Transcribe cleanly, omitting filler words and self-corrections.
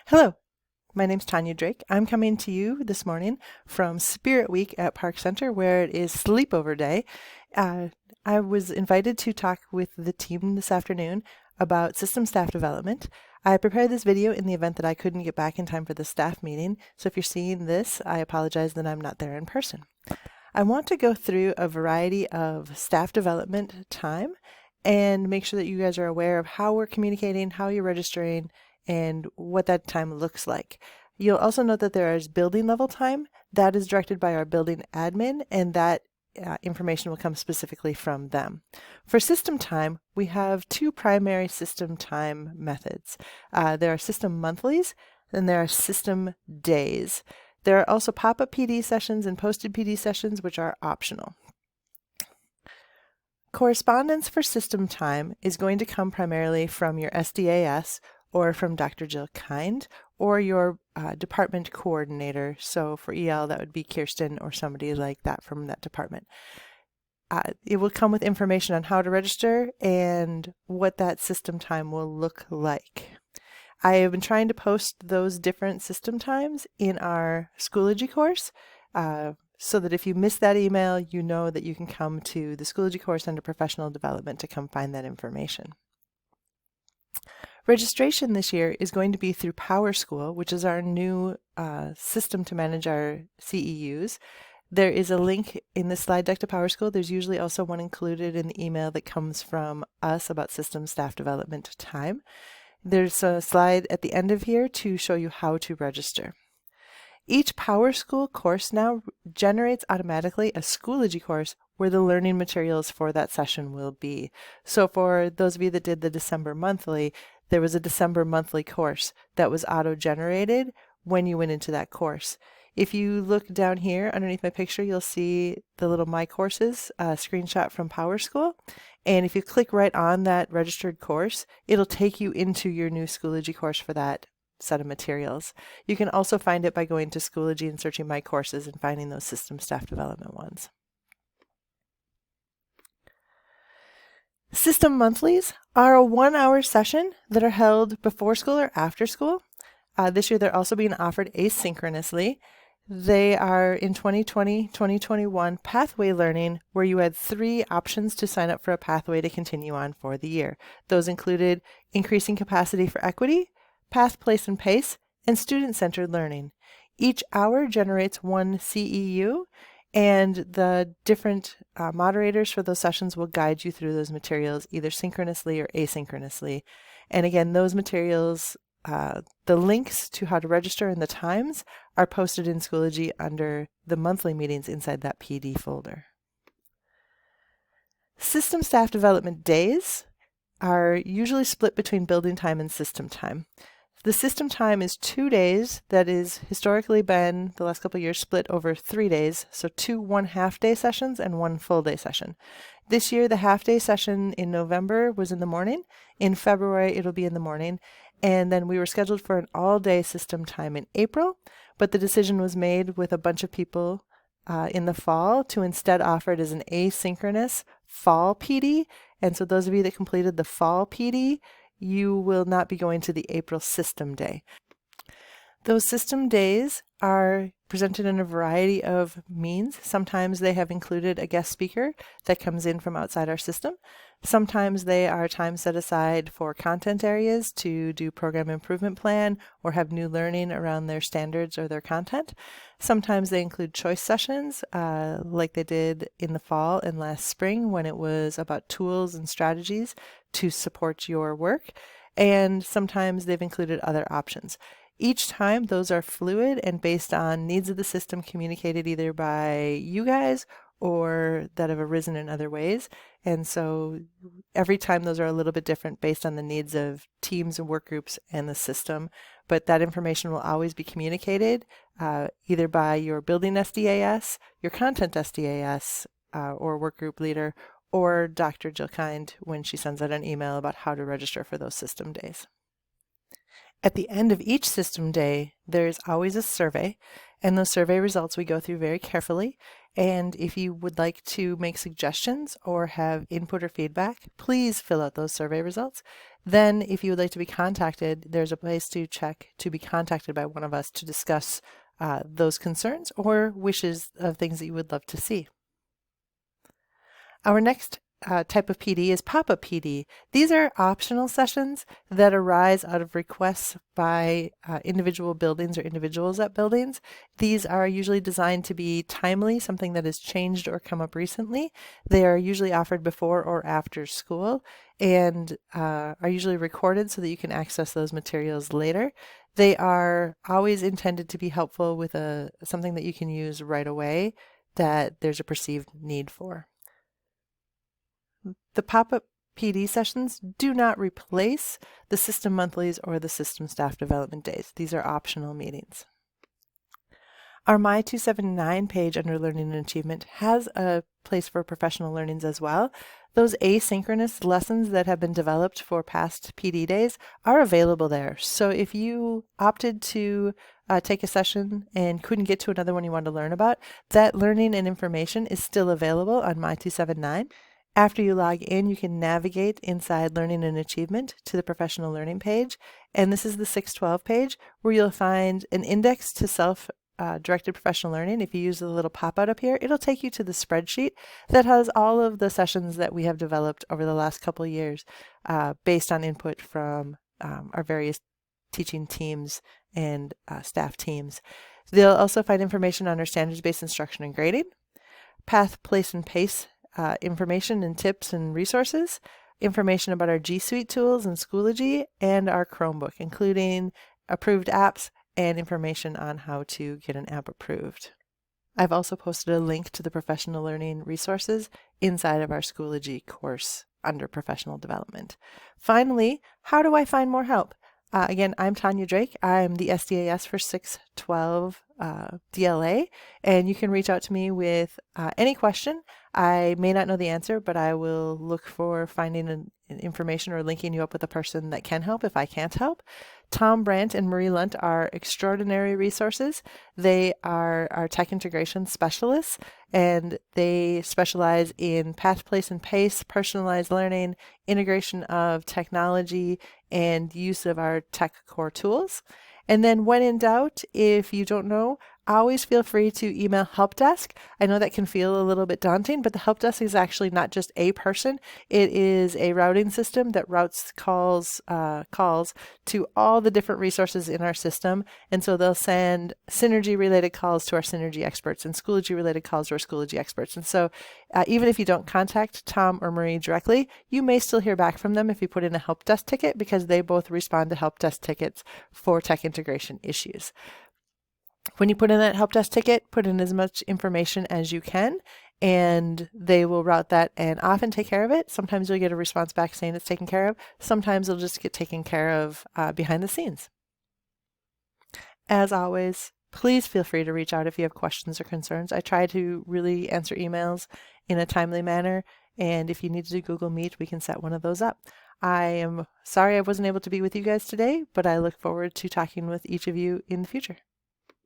Hello, my name's Tanya Drake. I'm coming to you this morning from Spirit Week at Park Center, where it is sleepover day. I was invited to talk with the team this afternoon about system staff development. I prepared this video in the event that I couldn't get back in time for the staff meeting, so if you're seeing this, I apologize that I'm not there in person. I want to go through a variety of staff development time and make sure that you guys are aware of how we're communicating, how you're registering, and what that time looks like. You'll also note that there is building level time. That is directed by our building admin, and that information will come specifically from them. For system time, we have two primary system time methods. There are system monthlies, and there are system days. There are also Popup PD sessions and posted PD sessions, which are optional. Correspondence for system time is going to come primarily from your SDAS or from Dr. Jill Kind or your department coordinator. So for EL, that would be Kirsten or somebody like that from that department. It will come with information on how to register and what that system time will look like. I have been trying to post those different system times in our Schoology course so that if you miss that email, you know that you can come to the Schoology course under professional development to come find that information. Registration this year is going to be through PowerSchool, which is our new system to manage our CEUs. There is a link in the slide deck to PowerSchool. There's usually also one included in the email that comes from us about system staff development time. There's a slide at the end of here to show you how to register. Each PowerSchool course now generates automatically a Schoology course where the learning materials for that session will be. So for those of you that did the December monthly, there was a December monthly course that was auto-generated when you went into that course. If you look down here underneath my picture, you'll see the little My Courses screenshot from PowerSchool. And if you click right on that registered course, it'll take you into your new Schoology course for that set of materials. You can also find it by going to Schoology and searching My Courses and finding those system staff development ones. System monthlies are a 1-hour session that are held before school or after school. This year they're also being offered asynchronously. They are in 2020-2021 pathway learning, where you had 3 options to sign up for a pathway to continue on for the year. Those included increasing capacity for equity, path, place, and pace, and student-centered learning. Each hour generates 1 CEU, and the different moderators for those sessions will guide you through those materials either synchronously or asynchronously. And again, those materials, the links to how to register and the times are posted in Schoology under the monthly meetings inside that PD folder. System staff development days are usually split between building time and system time. The system time is 2 days. That is historically been, the last couple of years, split over 3 days. So 2 1/2-day sessions and 1 full-day session. This year, the half-day session in November was in the morning. In February, it'll be in the morning. And then we were scheduled for an all-day system time in April, but the decision was made with a bunch of people in the fall to instead offer it as an asynchronous fall PD. And so those of you that completed the fall PD, you will not be going to the April system day. Those system days are presented in a variety of means. Sometimes they have included a guest speaker that comes in from outside our system. Sometimes they are time set aside for content areas to do program improvement plan or have new learning around their standards or their content. Sometimes they include choice sessions like they did in the fall and last spring when it was about tools and strategies to support your work. And sometimes they've included other options. Each time, those are fluid and based on needs of the system communicated either by you guys or that have arisen in other ways. And so every time those are a little bit different based on the needs of teams and work groups and the system. But that information will always be communicated either by your building SDAS, your content SDAS, or work group leader, or Dr. Jill Kind when she sends out an email about how to register for those system days. At the end of each system day, there's always a survey, And those survey results we go through very carefully. And if you would like to make suggestions or have input or feedback, please fill out those survey results. Then if you would like to be contacted, there's a place to check to be contacted by one of us to discuss those concerns or wishes of things that you would love to see. Our next type of PD is Popup PD. These are optional sessions that arise out of requests by individual buildings or individuals at buildings. These are usually designed to be timely, something that has changed or come up recently. They are usually offered before or after school and are usually recorded so that you can access those materials later. They are always intended to be helpful with something that you can use right away that there's a perceived need for. The Popup PD sessions do not replace the system monthlies or the system staff development days. These are optional meetings. Our My 279 page under Learning and Achievement has a place for professional learnings as well. Those asynchronous lessons that have been developed for past PD days are available there. So if you opted to take a session and couldn't get to another one you wanted to learn about, that learning and information is still available on My 279. After you log in, you can navigate inside Learning and Achievement to the Professional Learning page. And this is the 612 page where you'll find an index to self-directed professional learning. If you use the little pop-out up here, it'll take you to the spreadsheet that has all of the sessions that we have developed over the last couple of years based on input from our various teaching teams and staff teams. They'll also find information on our standards-based instruction and grading, path, place, and pace information and tips and resources, information about our G Suite tools and Schoology, and our Chromebook, including approved apps and information on how to get an app approved. I've also posted a link to the professional learning resources inside of our Schoology course under professional development. Finally, how do I find more help? Again, I'm Tanya Drake. I'm the SDAS for 612 DLA, and you can reach out to me with any question. I may not know the answer, but I will look for finding an information or linking you up with a person that can help if I can't help. Tom Brandt and Marie Lunt are extraordinary resources. They are our tech integration specialists, and they specialize in path, place, and pace, personalized learning, integration of technology, and use of our tech core tools. And then when in doubt, if you don't know, always feel free to email help desk. I know that can feel a little bit daunting, but the help desk is actually not just a person. It is a routing system that routes calls to all the different resources in our system. And so they'll send Synergy related calls to our Synergy experts and Schoology related calls to our Schoology experts. And so even if you don't contact Tom or Marie directly, you may still hear back from them if you put in a help desk ticket, because they both respond to help desk tickets for tech integration issues. When you put in that help desk ticket, put in as much information as you can, and they will route that and often take care of it. Sometimes you'll get a response back saying it's taken care of. Sometimes it'll just get taken care of behind the scenes. As always, please feel free to reach out if you have questions or concerns. I try to really answer emails in a timely manner, and if you need to do Google Meet, we can set one of those up. I am sorry I wasn't able to be with you guys today, but I look forward to talking with each of you in the future.